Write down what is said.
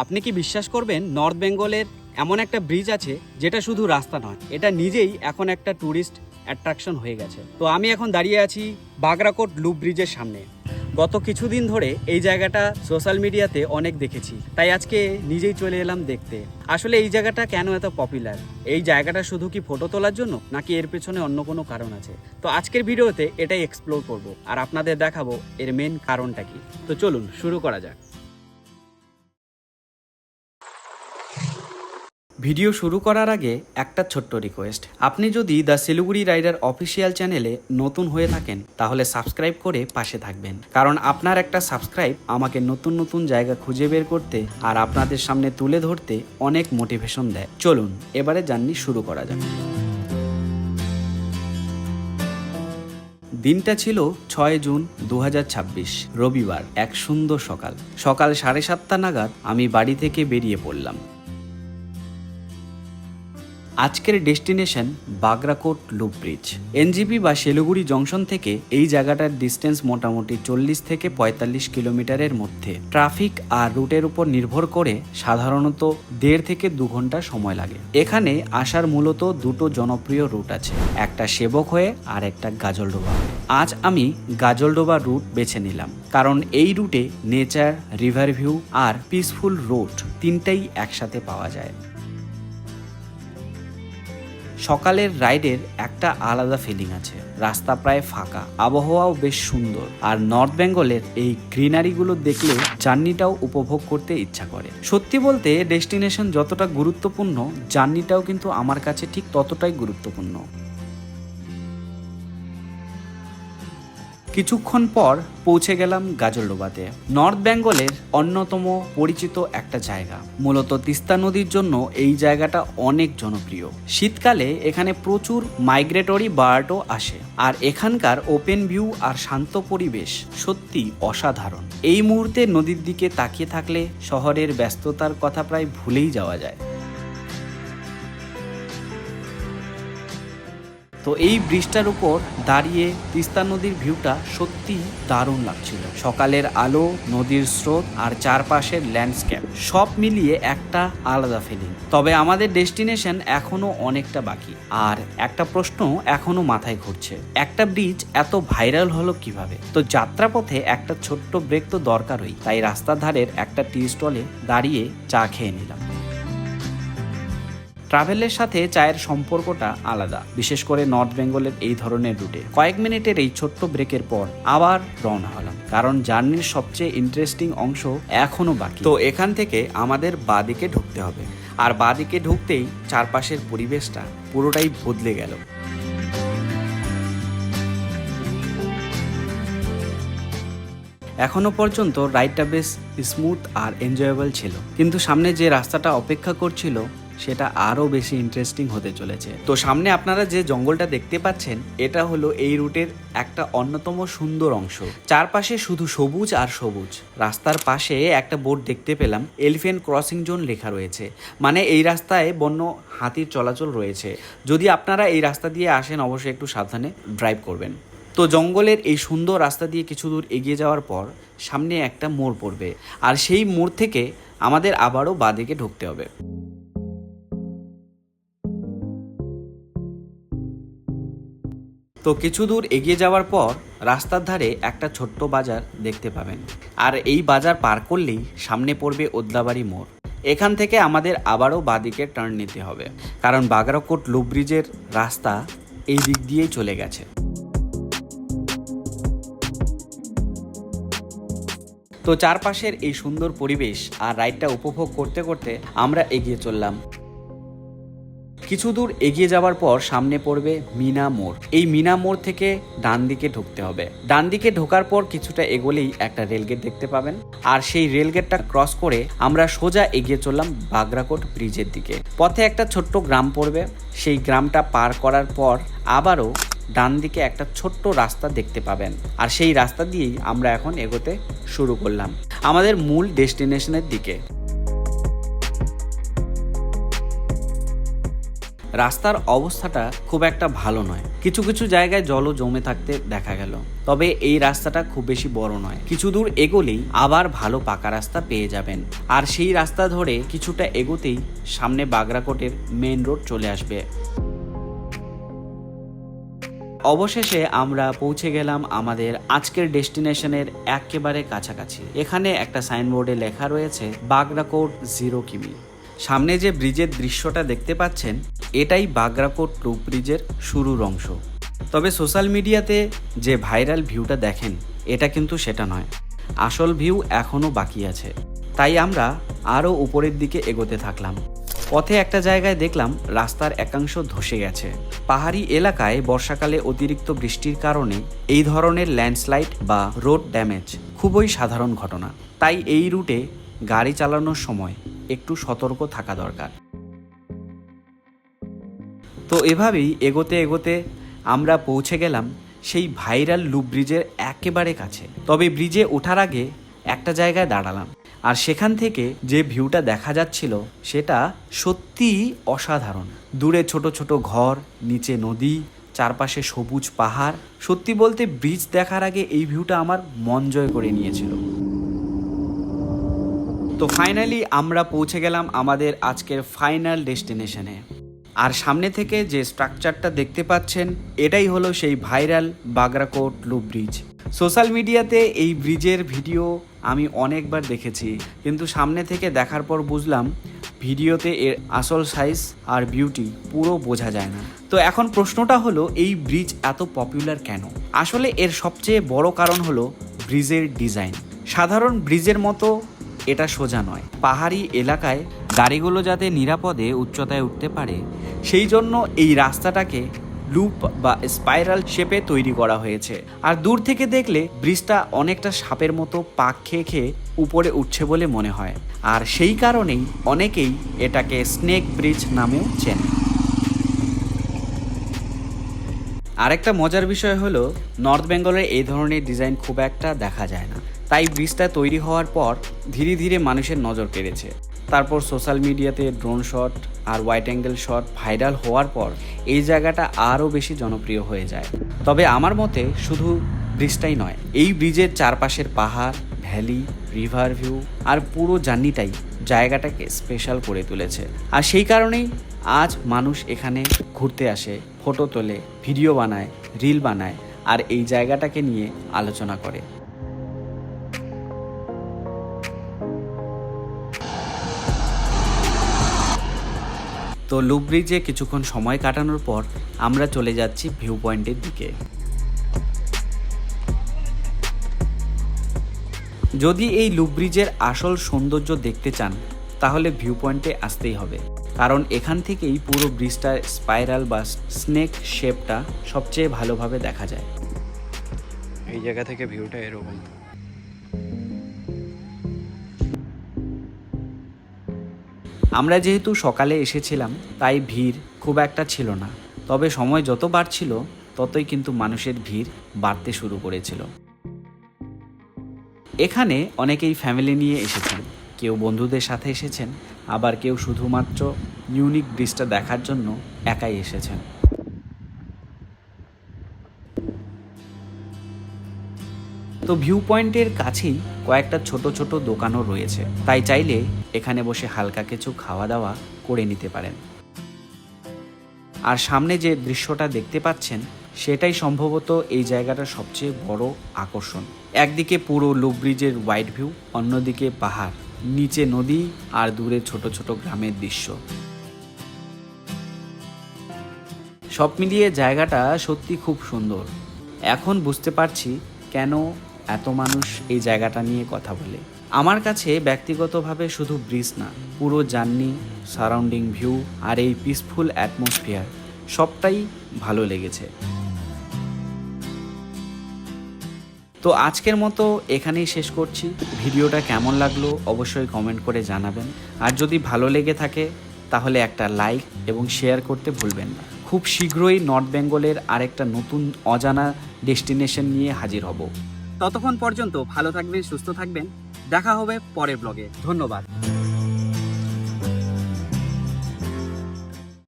আপনি কি বিশ্বাস করবেন, নর্থ বেঙ্গলের এমন একটা ব্রিজ আছে যেটা শুধু রাস্তা নয়, এটা নিজেই এখন একটা ট্যুরিস্ট অ্যাট্রাকশন হয়ে গেছে। তো আমি এখন দাঁড়িয়ে আছি বাগরাকোট লুপ ব্রিজের সামনে। গত কিছুদিন ধরে এই জায়গাটা সোশ্যাল মিডিয়াতে অনেক দেখেছি, তাই আজকে নিজেই চলে এলাম দেখতে। আসলে এই জায়গাটা কেন এত পপুলার, এই জায়গাটা শুধু কি ফটো তোলার জন্য, নাকি এর পেছনে অন্য কোনো কারণ আছে? তো আজকের ভিডিওতে এটাই এক্সপ্লোর করব আর আপনাদের দেখাবো এর মেন কারণটা কি। তো চলুন শুরু করা যাক। ভিডিও শুরু করার আগে একটা ছোট্ট রিকোয়েস্ট, আপনি যদি দ্য শিলিগুড়ি রাইডার অফিসিয়াল চ্যানেলে নতুন হয়ে থাকেন তাহলে সাবস্ক্রাইব করে পাশে থাকবেন, কারণ আপনার একটা সাবস্ক্রাইব আমাকে নতুন নতুন জায়গা খুঁজে বের করতে আর আপনাদের সামনে তুলে ধরতে অনেক মোটিভেশন দেয়। চলুন এবারে জার্নি শুরু করা যাক। দিনটা ছিল 6 জুন 2026, রবিবার। এক সুন্দর সকাল 7:30 নাগাদ আমি বাড়ি থেকে বেরিয়ে পড়লাম। আজকের destination Bagrakot loop bridge. NJP বা শিলিগুড়ি জংশন থেকে এই জায়গাটার ডিস্টেন্স মোটামুটি 40 থেকে 45 কিলোমিটারের মধ্যে। ট্রাফিক আর রুটের উপর নির্ভর করে সাধারণত 1.5 থেকে 2 ঘন্টা সময় লাগে। এখানে আসার মূলত দুটো জনপ্রিয় রুট আছে, একটা সেবক হয়ে আর একটা গাজলডোবা। আজ আমি গাজলডোবা রুট বেছে নিলাম, কারণ এই রুটে নেচার, রিভার ভিউ আর পিসফুল রোড তিনটাই একসাথে পাওয়া যায়। সকালের রাইডের একটা আলাদা ফিলিং আছে, রাস্তা প্রায় ফাঁকা, আবহাওয়াও বেশ সুন্দর, আর নর্থ বেঙ্গলের এই গ্রিনারিগুলো দেখলে জার্নিটাও উপভোগ করতে ইচ্ছা করে। সত্যি বলতে ডেস্টিনেশন যতটা গুরুত্বপূর্ণ, জার্নিটাও কিন্তু আমার কাছে ঠিক ততটাই গুরুত্বপূর্ণ। কিছুক্ষণ পর পৌঁছে গেলাম গাজলডোবাতে। নর্থ বেঙ্গলের অন্যতম পরিচিত একটা জায়গা। মূলত তিস্তা নদীর জন্য এই জায়গাটা অনেক জনপ্রিয়। শীতকালে এখানে প্রচুর মাইগ্রেটরি বার্ডও আসে, আর এখানকার ওপেন ভিউ আর শান্ত পরিবেশ সত্যি অসাধারণ। এই মুহূর্তে নদীর দিকে তাকিয়ে থাকলে শহরের ব্যস্ততার কথা প্রায় ভুলেই যাওয়া যায়। তো এই ব্রিজটার উপর দাঁড়িয়ে তিস্তা নদীর ভিউটা সত্যি দারুণ লাগছিল। সকালের আলো, নদীর স্রোত আর চারপাশের ল্যান্ডস্কেপ সব মিলিয়ে একটা আলাদা ফিলিং। তবে আমাদের ডেস্টিনেশন এখনো অনেকটা বাকি, আর একটা প্রশ্ন এখনো মাথায় ঘুরছে, একটা ব্রিজ এত ভাইরাল হলো কিভাবে? তো যাত্রাপথে একটা ছোট্ট ব্রেক তো দরকারই, তাই রাস্তার ধারের একটা টি স্টলে দাঁড়িয়ে চা খেয়ে নিলাম। ট্রাভেলের সাথে চায়ের সম্পর্কটা আলাদা, বিশেষ করে নর্থ বেঙ্গলের এই ধরনের রুটে। কয়েক মিনিটের এই ছোট্ট ব্রেকের পর আবার রওনা হলাম, কারণ জার্নির সবচেয়ে ইন্টারেস্টিং অংশ এখনো বাকি। তো এখান থেকে আমাদের বাঁদিকে ঢুকতে হবে, আর বাঁদিকে ঢুকতেই চারপাশের পরিবেশটা পুরোটাই বদলে গেল। এখনো পর্যন্ত রাইডটা বেশ স্মুথ আর এনজয়েবল ছিল, কিন্তু সামনে যে রাস্তাটা অপেক্ষা করছিল সেটা আরও বেশি ইন্টারেস্টিং হতে চলেছে। তো সামনে আপনারা যে জঙ্গলটা দেখতে পাচ্ছেন, এটা হলো এই রুটের একটা অন্যতম সুন্দর অংশ। চারপাশে শুধু সবুজ আর সবুজ। রাস্তার পাশে একটা বোর্ড দেখতে পেলাম, এলিফ্যান্ট ক্রসিং জোন লেখা রয়েছে, মানে এই রাস্তায় বন্য হাতির চলাচল রয়েছে। যদি আপনারা এই রাস্তা দিয়ে আসেন অবশ্যই একটু সাবধানে ড্রাইভ করবেন। তো জঙ্গলের এই সুন্দর রাস্তা দিয়ে কিছু দূর এগিয়ে যাওয়ার পর সামনে একটা মোড় পড়বে, আর সেই মোড় থেকে আমাদের আবারও বাঁদিকে ঢুকতে হবে। তো কিছু দূর এগিয়ে যাওয়ার পর রাস্তার ধারে একটা ছোট্ট বাজার দেখতে পাবেন, আর এই বাজার পার করলেই সামনে পড়বে ওদলাবাড়ি মোড়। এখান থেকে আমাদের আবারও বাঁদিকে টার্ন নিতে হবে, কারণ বাগরাকোট লুপ ব্রিজের রাস্তা এই দিক দিয়েই চলে গেছে। তো চারপাশের এই সুন্দর পরিবেশ আর রাইডটা উপভোগ করতে করতে আমরা এগিয়ে চললাম। কিছু দূর এগিয়ে যাওয়ার পর সামনে পড়বে মিনা মোড়। এই মিনা মোড় থেকে ডান দিকে ঢুকতে হবে। ডান দিকে ঢোকার পর কিছুটা এগোলেই একটা রেলগেট দেখতে পাবেন, আর সেই রেলগেটটা ক্রস করে আমরা সোজা এগিয়ে চললাম বাগরাকোট ব্রিজের দিকে। পথে একটা ছোট্ট গ্রাম পড়বে, সেই গ্রামটা পার করার পর আবারও ডান দিকে একটা ছোট্ট রাস্তা দেখতে পাবেন, আর সেই রাস্তা দিয়েই আমরা এখন এগোতে শুরু করলাম আমাদের মূল ডেস্টিনেশনের দিকে। রাস্তার অবস্থাটা খুব একটা ভালো নয়, কিছু কিছু জায়গায় জলও জমে থাকতে দেখা গেল। তবে এই রাস্তাটা খুব বেশি বড় নয়, কিছু দূর এগোলেই আবার ভালো পাকা রাস্তা পেয়ে যাবেন। আর সেই রাস্তা ধরে কিছুটা এগোতেই সামনে বাগরাকোটের মেইন রোড চলে আসবে। অবশেষে আমরা পৌঁছে গেলাম আমাদের আজকের ডেস্টিনেশনের একেবারে কাছাকাছি। এখানে একটা সাইনবোর্ডে লেখা রয়েছে বাগরাকোট 0 কিমি। সামনে যে ব্রিজের দৃশ্যটা দেখতে পাচ্ছেন, এটাই বাগরাকোট লুপ ব্রিজের শুরুর অংশ। তবে সোশ্যাল মিডিয়াতে যে ভাইরাল ভিউটা দেখেন, এটা কিন্তু সেটা নয়, আসল ভিউ এখনও বাকি আছে। তাই আমরা আরও উপরের দিকে এগোতে থাকলাম। পথে একটা জায়গায় দেখলাম রাস্তার একাংশ ধসে গেছে। পাহাড়ি এলাকায় বর্ষাকালে অতিরিক্ত বৃষ্টির কারণে এই ধরনের ল্যান্ডস্লাইড বা রোড ড্যামেজ খুবই সাধারণ ঘটনা। তাই এই রুটে গাড়ি চালানোর সময় একটু সতর্ক থাকা দরকার। তো এভাবেই এগোতে এগোতে আমরা পৌঁছে গেলাম সেই ভাইরাল লুপ ব্রিজের একেবারে কাছে। তবে ব্রিজে ওঠার আগে একটা জায়গায় দাঁড়ালাম, আর সেখান থেকে যে ভিউটা দেখা যাচ্ছিল সেটা সত্যিই অসাধারণ। দূরে ছোট ছোট ঘর, নিচে নদী, চারপাশে সবুজ পাহাড়। সত্যি বলতে ব্রিজ দেখার আগে এই ভিউটা আমার মন জয় করে নিয়েছিল। তো ফাইনালি আমরা পৌঁছে গেলাম আমাদের আজকের ফাইনাল ডেস্টিনেশনে। আর সামনে থেকে যে স্ট্রাকচারটা দেখতে পাচ্ছেন, এটাই হলো সেই viral Bagrakot loop bridge. Social মিডিয়াতে এই ব্রিজের ভিডিও আমি অনেকবার দেখেছি, কিন্তু সামনে থেকে দেখার পর বুঝলাম ভিডিওতে এর আসল সাইজ আর বিউটি পুরো বোঝা যায় না। তো এখন প্রশ্নটা হলো, এই ব্রিজ এত পপুলার কেন? আসলে এর সবচেয়ে বড় কারণ হলো ব্রিজের ডিজাইন। সাধারণ ব্রিজের মতো এটা সোজা নয়। পাহাড়ি এলাকায় গাড়িগুলো যাতে নিরাপদে উচ্চতায় উঠতে পারে, সেই জন্য এই রাস্তাটাকে লুপ বা স্পাইরাল শেপে তৈরি করা হয়েছে। আর দূর থেকে দেখলে ব্রিজটা অনেকটা সাপের মতো পাক খেয়ে খেয়ে উপরে উঠছে বলে মনে হয়। আর সেই কারণেই অনেকেই এটাকে স্নেক ব্রিজ নামেও চেনে। আরেকটা মজার বিষয় হলো, নর্থ বেঙ্গলের এই ধরনের ডিজাইন খুব একটা দেখা যায় না। তাই ব্রিজটা তৈরি হওয়ার পর ধীরে ধীরে মানুষের নজর কেড়েছে। তারপর সোশ্যাল মিডিয়াতে ড্রোন শট আর ওয়াইড অ্যাঙ্গেল শট ভাইরাল হওয়ার পর এই জায়গাটা আরও বেশি জনপ্রিয় হয়ে যায়। তবে আমার মতে শুধু ব্রিজটাই নয়, এই ব্রিজের চারপাশের পাহাড়, ভ্যালি, রিভার ভিউ আর পুরো জার্নিটাই জায়গাটাকে স্পেশাল করে তুলেছে। আর সেই কারণেই আজ মানুষ এখানে ঘুরতে আসে, ফটো তোলে, ভিডিও বানায়, রিল বানায় আর এই জায়গাটাকে নিয়ে আলোচনা করে। তো লুপ ব্রিজে কিছুক্ষণ সময় কাটানোর পর আমরা চলে যাচ্ছি ভিউ পয়েন্টের দিকে। যদি এই লুপ ব্রিজের আসল সৌন্দর্য দেখতে চান, তাহলে ভিউ পয়েন্টে আসতেই হবে, কারণ এখান থেকেই পুরো ব্রিজটার স্পাইরাল বা স্নেক শেপটা সবচেয়ে ভালোভাবে দেখা যায়। এই জায়গা থেকে ভিউটা এরকম। আমরা যেহেতু সকালে এসেছিলাম, তাই ভিড় খুব একটা ছিল না। তবে সময় যত বাড়ছিল ততই কিন্তু মানুষের ভিড় বাড়তে শুরু করেছিল। এখানে অনেকেই ফ্যামিলি নিয়ে এসেছেন, কেউ বন্ধুদের সাথে এসেছেন, আবার কেউ শুধুমাত্র ইউনিক ব্রিজটা দেখার জন্য একাই এসেছেন। তো ভিউ পয়েন্টের কাছেই কয়েকটা ছোট ছোট দোকানও রয়েছে, তাই চাইলে এখানে বসে হালকা কিছু খাওয়া দাওয়া করে নিতে পারেন। আর সামনে যে দৃশ্যটা দেখতে পাচ্ছেন, সেটাই সম্ভবত এই জায়গাটার সবচেয়ে বড় আকর্ষণ। একদিকে পুরো লুপ ব্রিজের ওয়াইড ভিউ, অন্যদিকে পাহাড়, নিচে নদী আর দূরে ছোট ছোট গ্রামের দৃশ্য। সব মিলিয়ে জায়গাটা সত্যি খুব সুন্দর। এখন বুঝতে পারছি কেন এত মানুষ এই জায়গাটা নিয়ে কথা বলে। আমার কাছে ব্যক্তিগতভাবে শুধু ব্রিজ না, পুরো জার্নি, সারাউন্ডিং ভিউ আর এই পিসফুল অ্যাটমসফিয়ার সবটাই ভালো লেগেছে। তো আজকের মতো এখানেই শেষ করছি। ভিডিওটা কেমন লাগলো অবশ্যই কমেন্ট করে জানাবেন। আর যদি ভালো লেগে থাকে তাহলে একটা লাইক এবং শেয়ার করতে ভুলবেন না। খুব শীঘ্রই নর্থ বেঙ্গলের আরেকটা নতুন অজানা ডেস্টিনেশন নিয়ে হাজির হব। ততক্ষণ পর্যন্ত ভালো থাকবেন, সুস্থ থাকবেন। দেখা হবে পরের ব্লগে। ধন্যবাদ।